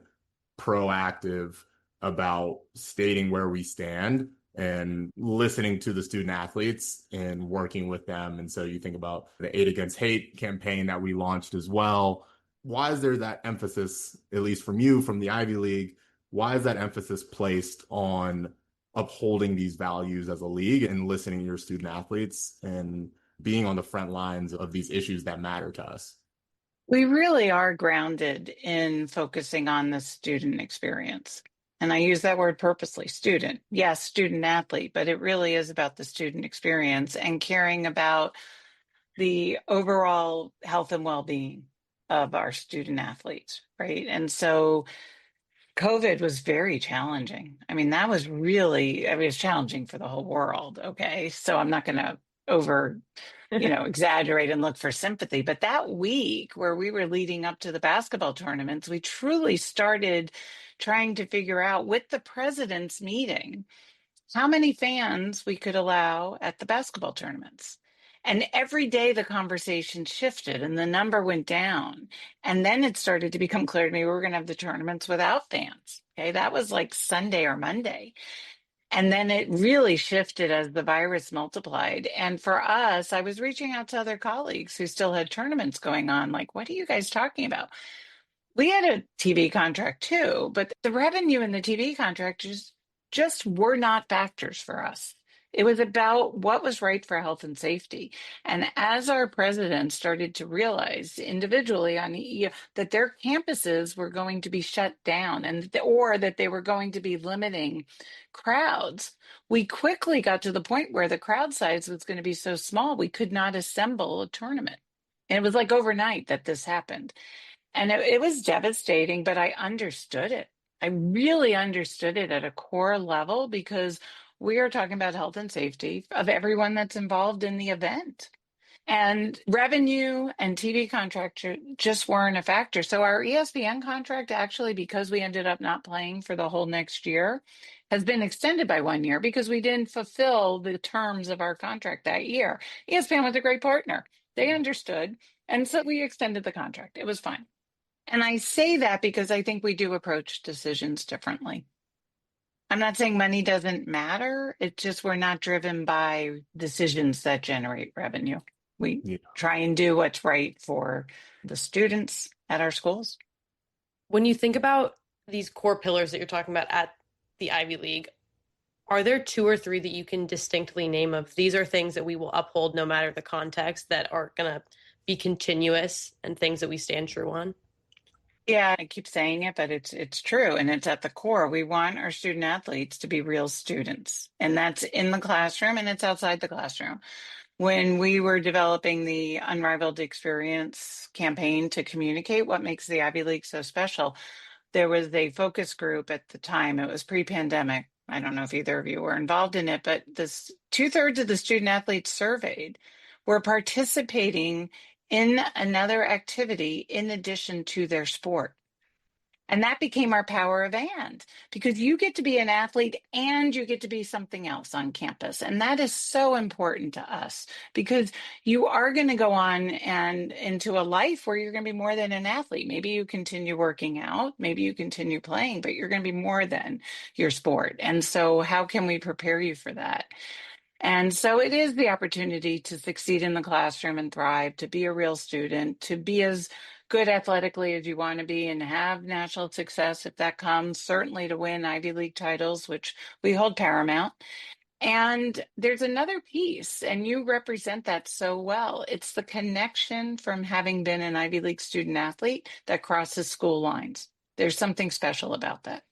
proactive about stating where we stand and listening to the student athletes and working with them. And so you think about the 8 Against Hate campaign that we launched as well. Why is there that emphasis, at least from you, from the Ivy League, why is that emphasis placed on upholding these values as a league and listening to your student athletes and being on the front lines of these issues that matter to us? We really are grounded in focusing on the student experience. And I use that word purposely, student. Yes, student athlete, but it really is about the student experience and caring about the overall health and well-being of our student athletes, right? And so COVID was very challenging. I mean, that was really, I mean, it was challenging for the whole world. Okay. So I'm not going to over, exaggerate and look for sympathy. But that week where we were leading up to the basketball tournaments, we truly started trying to figure out with the president's meeting how many fans we could allow at the basketball tournaments. And every day the conversation shifted and the number went down. And then it started to become clear to me we were going to have the tournaments without fans. Okay. That was like Sunday or Monday. And then it really shifted as the virus multiplied. And for us, I was reaching out to other colleagues who still had tournaments going on. Like, what are you guys talking about? We had a TV contract too, but the revenue in the TV contract just were not factors for us. It was about what was right for health and safety. And as our president started to realize individually on that their campuses were going to be shut down or that they were going to be limiting crowds, we quickly got to the point where the crowd size was going to be so small we could not assemble a tournament. And it was like overnight that this happened. And it was devastating, but I understood it. I really understood it at a core level because we are talking about health and safety of everyone that's involved in the event. And revenue and TV contract just weren't a factor. So our ESPN contract actually, because we ended up not playing for the whole next year, has been extended by 1 year because we didn't fulfill the terms of our contract that year. ESPN was a great partner. They understood. And so we extended the contract. It was fine. And I say that because I think we do approach decisions differently. I'm not saying money doesn't matter. It's just we're not driven by decisions that generate revenue. We try and do what's right for the students at our schools. When you think about these core pillars that you're talking about at the Ivy League, are there 2 or 3 that you can distinctly name of these are things that we will uphold no matter the context that are going to be continuous and things that we stand true on? Yeah, I keep saying it, but it's true. And it's at the core. We want our student athletes to be real students. And that's in the classroom and it's outside the classroom. When we were developing the Unrivaled experience campaign to communicate what makes the Ivy League so special, there was a focus group at the time. It was pre-pandemic. I don't know if either of you were involved in it, but 2/3 of the student athletes surveyed were participating in another activity in addition to their sport. And that became our power of and, because you get to be an athlete and you get to be something else on campus. And that is so important to us because you are going to go on and into a life where you're going to be more than an athlete. Maybe you continue working out, maybe you continue playing, but you're going to be more than your sport. And so how can we prepare you for that? And so it is the opportunity to succeed in the classroom and thrive, to be a real student, to be as good athletically as you want to be and have national success if that comes, certainly to win Ivy League titles, which we hold paramount. And there's another piece, and you represent that so well. It's the connection from having been an Ivy League student athlete that crosses school lines. There's something special about that.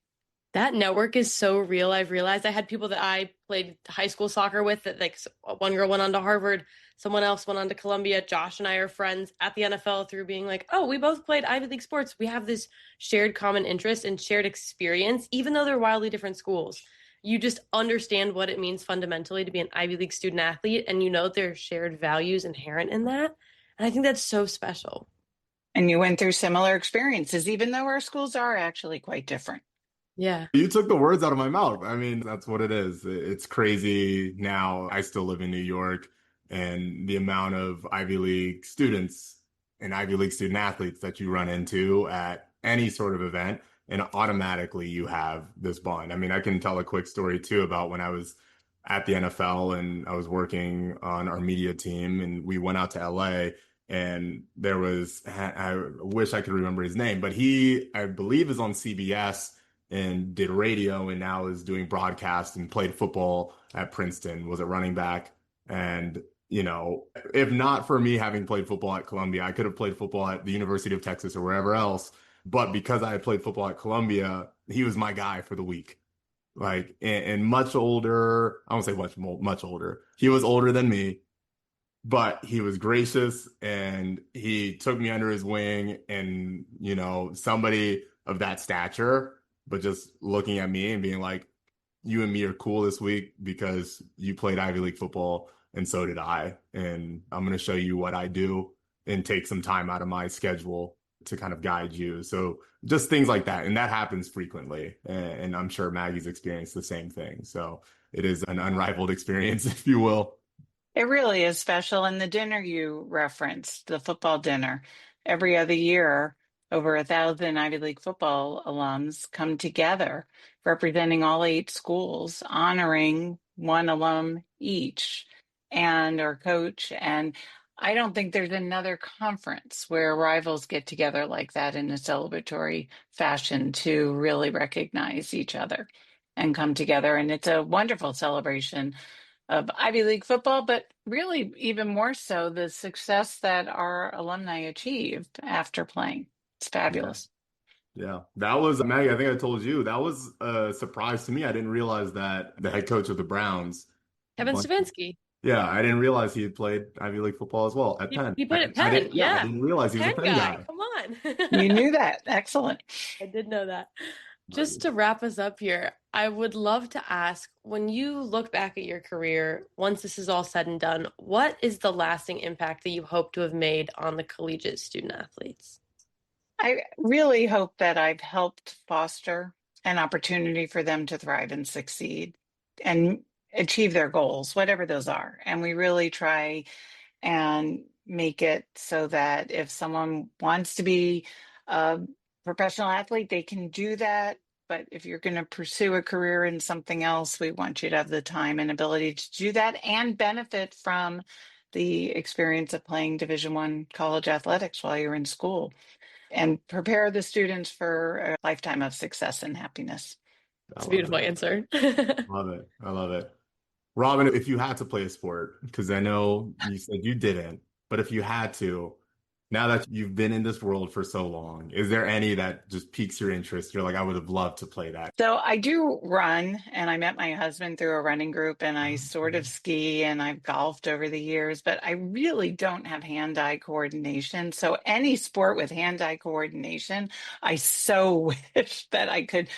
That network is so real. I've realized I had people that I played high school soccer with that, like, one girl went on to Harvard, someone else went on to Columbia. Josh and I are friends at the NFL through being like, oh, we both played Ivy League sports. We have this shared common interest and shared experience, even though they're wildly different schools. You just understand what it means fundamentally to be an Ivy League student athlete, and you know there are shared values inherent in that. And I think that's so special. And you went through similar experiences, even though our schools are actually quite different. Yeah. You took the words out of my mouth. I mean, that's what it is. It's crazy now. I still live in New York, and the amount of Ivy League students and Ivy League student athletes that you run into at any sort of event, and automatically you have this bond. I mean, I can tell a quick story too about when I was at the NFL and I was working on our media team, and we went out to LA, and there was, I wish I could remember his name, but he, I believe, is on CBS and did radio and now is doing broadcast and played football at Princeton, was a running back. And, you know, if not for me having played football at Columbia, I could have played football at the University of Texas or wherever else. But because I had played football at Columbia, he was my guy for the week. Like, and much older, I won't say much older. He was older than me, but he was gracious and he took me under his wing. And, somebody of that stature, but just looking at me and being like, you and me are cool this week because you played Ivy League football and so did I. And I'm going to show you what I do and take some time out of my schedule to kind of guide you. So just things like that. And that happens frequently. And I'm sure Maggie's experienced the same thing. So it is an unrivaled experience, if you will. It really is special. And the dinner you referenced, the football dinner, every other year, over 1,000 Ivy League football alums come together representing all 8 schools, honoring one alum each and our coach. And I don't think there's another conference where rivals get together like that in a celebratory fashion to really recognize each other and come together. And it's a wonderful celebration of Ivy League football, but really even more so the success that our alumni achieved after playing. It's fabulous. Yeah, that was, Maggie, I think I told you, that was a surprise to me. I didn't realize that the head coach of the Browns, Kevin Stefanski. Yeah, I didn't realize he had played Ivy League football as well at Penn. He played at Penn, I didn't realize he was a Penn guy. Come on. You knew that. Excellent. I did know that. Just to wrap us up here, I would love to ask, when you look back at your career, once this is all said and done, what is the lasting impact that you hope to have made on the collegiate student athletes? I really hope that I've helped foster an opportunity for them to thrive and succeed and achieve their goals, whatever those are. And we really try and make it so that if someone wants to be a professional athlete, they can do that. But if you're going to pursue a career in something else, we want you to have the time and ability to do that and benefit from the experience of playing Division I college athletics while you're in school, and prepare the students for a lifetime of success and happiness. That's a beautiful answer. Love it. I love it. Robin, if you had to play a sport, because I know you said you didn't, but if you had to, now that you've been in this world for so long, is there any that just piques your interest? You're like, I would have loved to play that. So I do run, and I met my husband through a running group, and I sort of ski, and I've golfed over the years, but I really don't have hand-eye coordination. So any sport with hand-eye coordination, I so wish that I could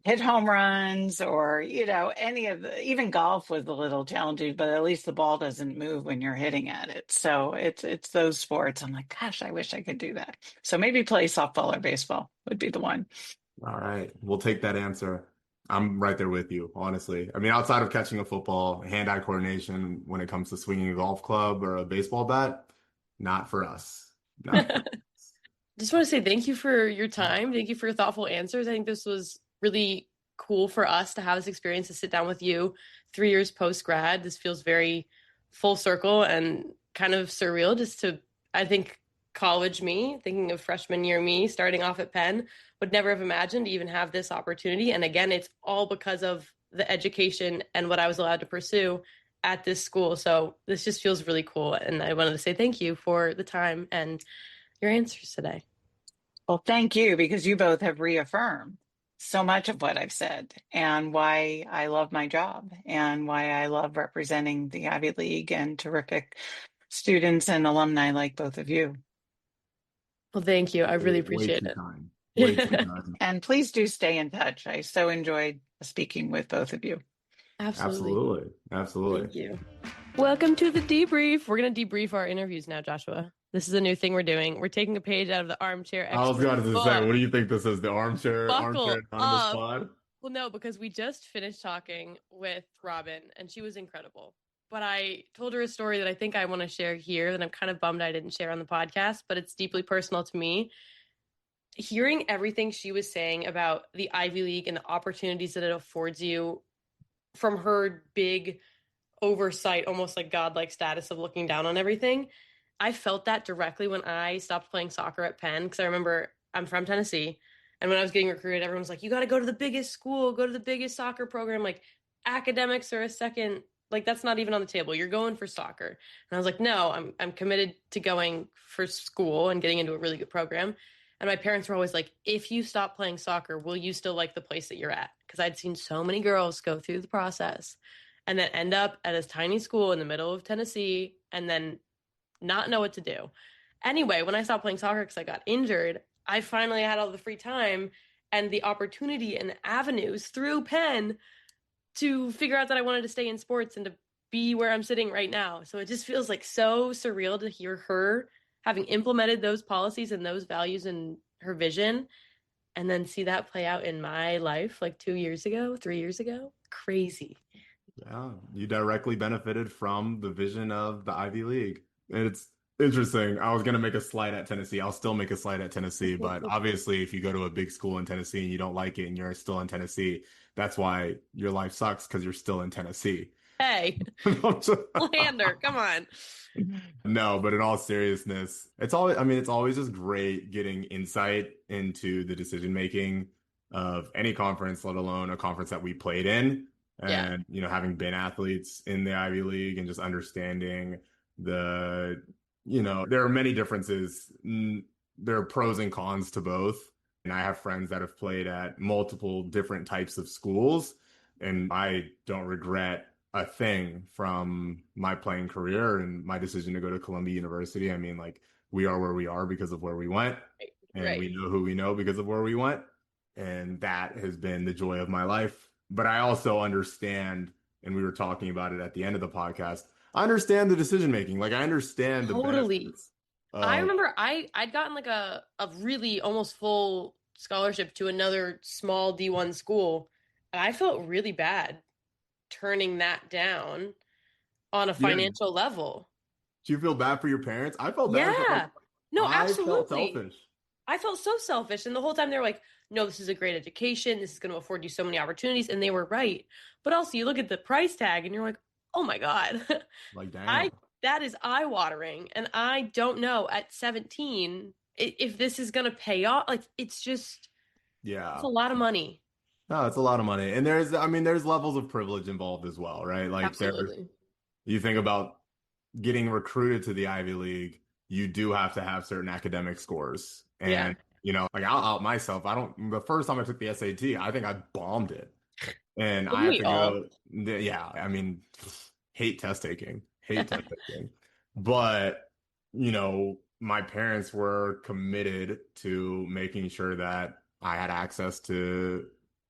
hit home runs or, any of even golf was a little challenging, but at least the ball doesn't move when you're hitting at it. So it's those sports. I'm like, gosh, I wish I could do that. So maybe play softball or baseball would be the one. All right. We'll take that answer. I'm right there with you, honestly. I mean, outside of catching a football, hand-eye coordination when it comes to swinging a golf club or a baseball bat, not for us. Not for us. Just want to say thank you for your time. Thank you for your thoughtful answers. I think this was really cool for us to have this experience to sit down with you 3 years post-grad. This feels very full circle and kind of surreal just to, I think, college me, thinking of freshman year me starting off at Penn, would never have imagined to even have this opportunity. And again, it's all because of the education and what I was allowed to pursue at this school. So this just feels really cool. And I wanted to say thank you for the time and your answers today. Well, thank you, because you both have reaffirmed so much of what I've said and why I love my job and why I love representing the Ivy League and terrific students and alumni like both of you. Well, thank you. I really appreciate it. Way too time. And please do stay in touch. I so enjoyed speaking with both of you. Absolutely. Absolutely. Thank you. Welcome to the debrief. We're going to debrief our interviews now, Joshua. This is a new thing we're doing. We're taking a page out of the armchair. I was going to say, what do you think this is? The armchair on the spot? Well, no, because we just finished talking with Robin and she was incredible. But I told her a story that I think I want to share here that I'm kind of bummed I didn't share on the podcast, but it's deeply personal to me. Hearing everything she was saying about the Ivy League and the opportunities that it affords you from her big oversight, almost like godlike status of looking down on everything, I felt that directly when I stopped playing soccer at Penn, because I remember I'm from Tennessee, and when I was getting recruited, everyone was like, you got to go to the biggest school, go to the biggest soccer program, like academics are a second, like that's not even on the table. You're going for soccer. And I was like, no, I'm committed to going for school and getting into a really good program. And my parents were always like, if you stop playing soccer, will you still like the place that you're at? Because I'd seen so many girls go through the process and then end up at a tiny school in the middle of Tennessee and then not know what to do. Anyway, when I stopped playing soccer because I got injured, I finally had all the free time and the opportunity and avenues through Penn to figure out that I wanted to stay in sports and to be where I'm sitting right now. So it just feels like so surreal to hear her having implemented those policies and those values in her vision and then see that play out in my life like 2 years ago, 3 years ago. Crazy. Yeah, you directly benefited from the vision of the Ivy League. And it's interesting. I was going to make a slide at Tennessee. I'll still make a slide at Tennessee, but obviously if you go to a big school in Tennessee and you don't like it and you're still in Tennessee, that's why your life sucks because you're still in Tennessee. Hey, slander, come on. No, but in all seriousness, it's always just great getting insight into the decision making of any conference, let alone a conference that we played in. And, having been athletes in the Ivy League and just understanding there are many differences. There are pros and cons to both. And I have friends that have played at multiple different types of schools, and I don't regret a thing from my playing career and my decision to go to Columbia University. I mean, like, we are where we are because of where we went, and we know who we know because of where we went. And that has been the joy of my life. But I also understand, and we were talking about it at the end of the podcast, I understand the decision making. Like, I understand the benefits. I remember I'd gotten like a really almost full scholarship to another small D1 school, and I felt really bad turning that down on a financial level. Do you feel bad for your parents? I felt bad. Yeah. No, absolutely. I felt selfish. I felt so selfish. And the whole time they were like, no, this is a great education. This is going to afford you so many opportunities. And they were right. But also you look at the price tag and you're like, oh my God. Like, damn. That is eye-watering. And I don't know at 17 if this is going to pay off. Like, it's just, it's a lot of money. No, it's a lot of money. And there's levels of privilege involved as well, right? Like, absolutely. You think about getting recruited to the Ivy League, you do have to have certain academic scores. And, like, I'll out myself. The first time I took the SAT, I think I bombed it. And I have to go, hate test taking. But, my parents were committed to making sure that I had access to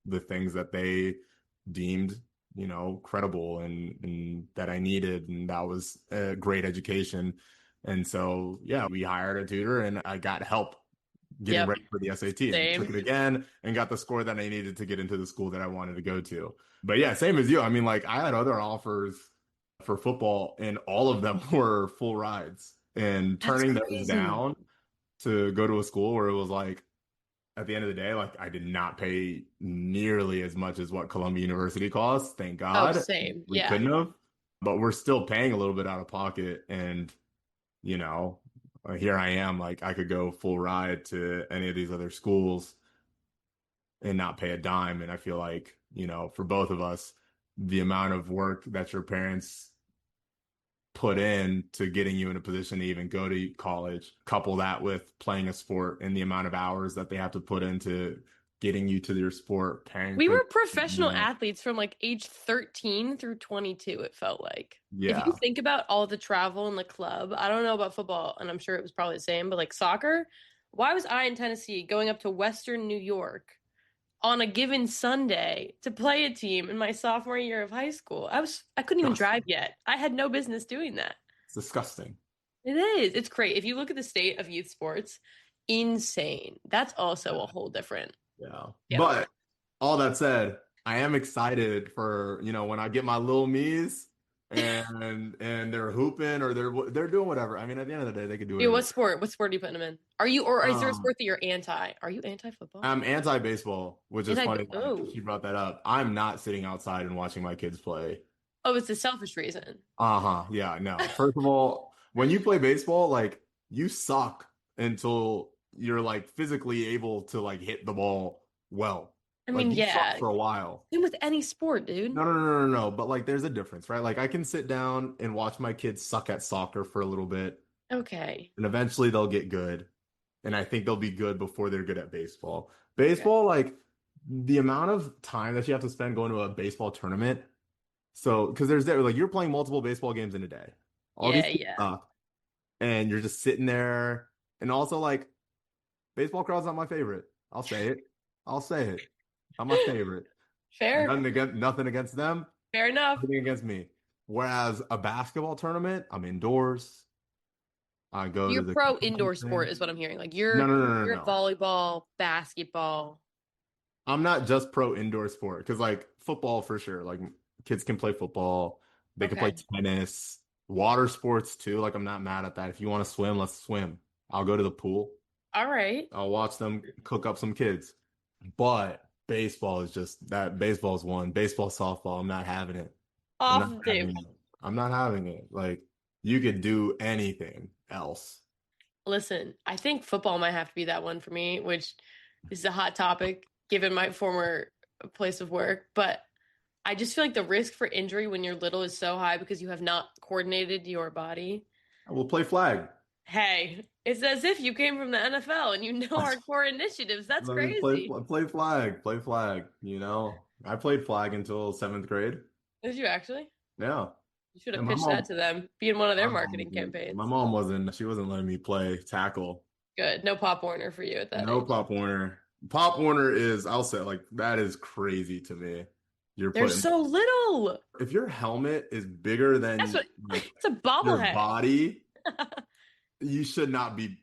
the things that they deemed, credible and that I needed. And that was a great education. And so, we hired a tutor and I got help getting ready for the SAT. And took it again and got the score that I needed to get into the school that I wanted to go to. But yeah, same as you. I mean, like, I had other offers for football and all of them were full rides, and turning those down to go to a school where it was like, at the end of the day, like, I did not pay nearly as much as what Columbia University costs. Thank God. Oh, same. We couldn't have, but we're still paying a little bit out of pocket. And, here I am, like, I could go full ride to any of these other schools and not pay a dime. And I feel like, for both of us, the amount of work that your parents put in to getting you in a position to even go to college, couple that with playing a sport and the amount of hours that they have to put into getting you to your sport. We were professional athletes from like age 13 through 22, it felt like. If you think about all the travel in the club, I don't know about football, and I'm sure it was probably the same, but like soccer, why was I in Tennessee going up to Western New York on a given Sunday to play a team in my sophomore year of high school? I couldn't even drive yet. I had no business doing that. It's disgusting. It is. It's great. If you look at the state of youth sports, insane. That's also a whole different. Yeah. But all that said, I am excited for, when I get my little me's and they're hooping or they're doing whatever. I mean, at the end of the day, they could do it. What sport are you putting them in? Are you, or is there a sport that you're anti? Are you anti-football? I'm anti-baseball, which is funny. She brought that up. I'm not sitting outside and watching my kids play. Oh, it's a selfish reason. Yeah, no. First of all, when you play baseball, like, you suck until you're like physically able to like hit the ball well. I mean, you suck for a while. Same with any sport, dude. No. But like, there's a difference, right? Like, I can sit down and watch my kids suck at soccer for a little bit. Okay. And eventually they'll get good. And I think they'll be good before they're good at baseball. Baseball, like the amount of time that you have to spend going to a baseball tournament. So, because like you're playing multiple baseball games in a day. All these things suck, and you're just sitting there. And also, like, baseball crowd's not my favorite. I'll say it. Not my favorite. Fair. Nothing against them. Fair enough. Nothing against me. Whereas a basketball tournament, I'm indoors. I go You're to the pro indoor sport is what I'm hearing. Like you're No. volleyball, basketball. I'm not just pro indoor sport because like football for sure. Like kids can play football. They can play tennis, water sports too. Like I'm not mad at that. If you want to swim, let's swim. I'll go to the pool. All right. I'll watch them cook up some kids. But baseball is just that. Baseball is one. Baseball, softball. I'm not having it. Off the table. I'm not having it. Like you could do anything else. Listen, I think football might have to be that one for me, which is a hot topic given my former place of work. But I just feel like the risk for injury when you're little is so high because you have not coordinated your body. We'll play flag. Hey, it's as if you came from the NFL and you know our core initiatives. That's crazy. Play flag. You know, I played flag until 7th grade. Did you actually? Yeah. You should have pitched that to them, be in one of their marketing campaigns. My mom wasn't letting me play tackle. Good. No Pop Warner for you at that age. Pop Warner. Pop Warner is, I'll say, like, that is crazy to me. They're so little. If your helmet is bigger than it's a bobblehead. Your body, you should not be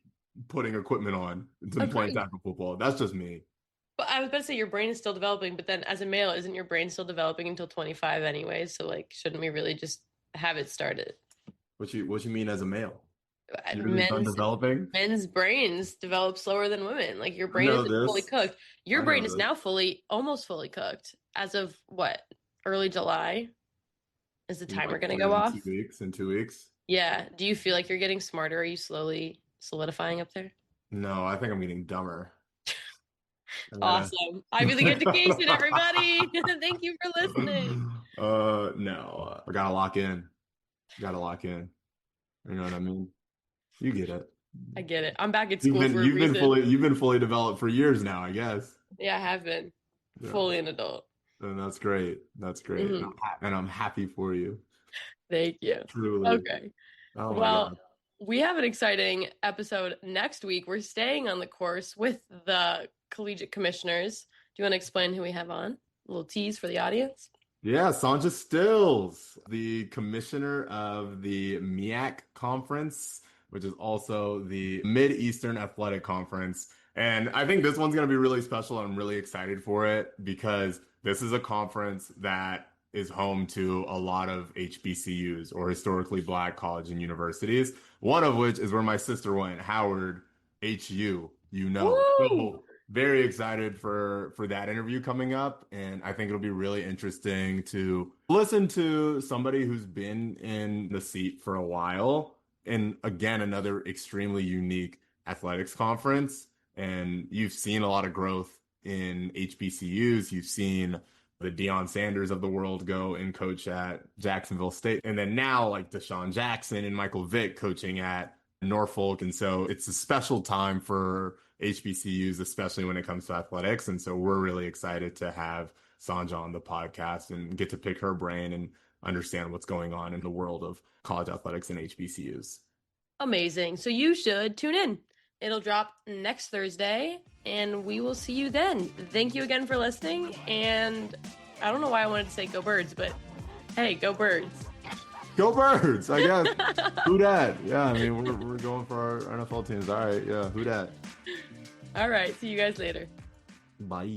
putting equipment on to play tackle football. That's just me. But I was about to say your brain is still developing, but then as a male, isn't your brain still developing until 25 anyways? So like, shouldn't we really just have it started? What you mean as a male? Men's brains develop slower than women. Like your brain isn't fully cooked. Your brain is now almost fully cooked as of what? Early July? Is the timer going to go off? In 2 weeks. Yeah. Do you feel like you're getting smarter? Are you slowly solidifying up there? No, I think I'm getting dumber. Awesome. Ivy League education, everybody. Thank you for listening. No, I gotta lock in. You know what I mean? You get it. I get it. I'm back at school for a reason. You've been fully developed for years now, I guess. Yeah, I have been. Fully an adult. And that's great. Mm-hmm. And I'm happy for you. Thank you. Truly. Okay. Oh well, we have an exciting episode next week. We're staying on the course with the collegiate commissioners. Do you want to explain who we have on? A little tease for the audience. Yeah, Sanja Stills, the commissioner of the MEAC conference, which is also the Mid-Eastern Athletic Conference. And I think this one's going to be really special. I'm really excited for it because this is a conference that is home to a lot of HBCUs or historically Black college and universities, one of which is where my sister went, Howard, HU, So very excited for that interview coming up. And I think it'll be really interesting to listen to somebody who's been in the seat for a while. And again, another extremely unique athletics conference. And you've seen a lot of growth in HBCUs. You've seen the Deion Sanders of the world go and coach at Jacksonville State. And then now like Deshaun Jackson and Michael Vick coaching at Norfolk. And so it's a special time for HBCUs, especially when it comes to athletics. And so we're really excited to have Sanja on the podcast and get to pick her brain and understand what's going on in the world of college athletics and HBCUs. Amazing. So you should tune in. It'll drop next Thursday, and we will see you then. Thank you again for listening, and I don't know why I wanted to say go Birds, but hey, go Birds. Go Birds, I guess. Who dat? Yeah, I mean, we're going for our NFL teams. All right, yeah, who dat? All right, see you guys later. Bye.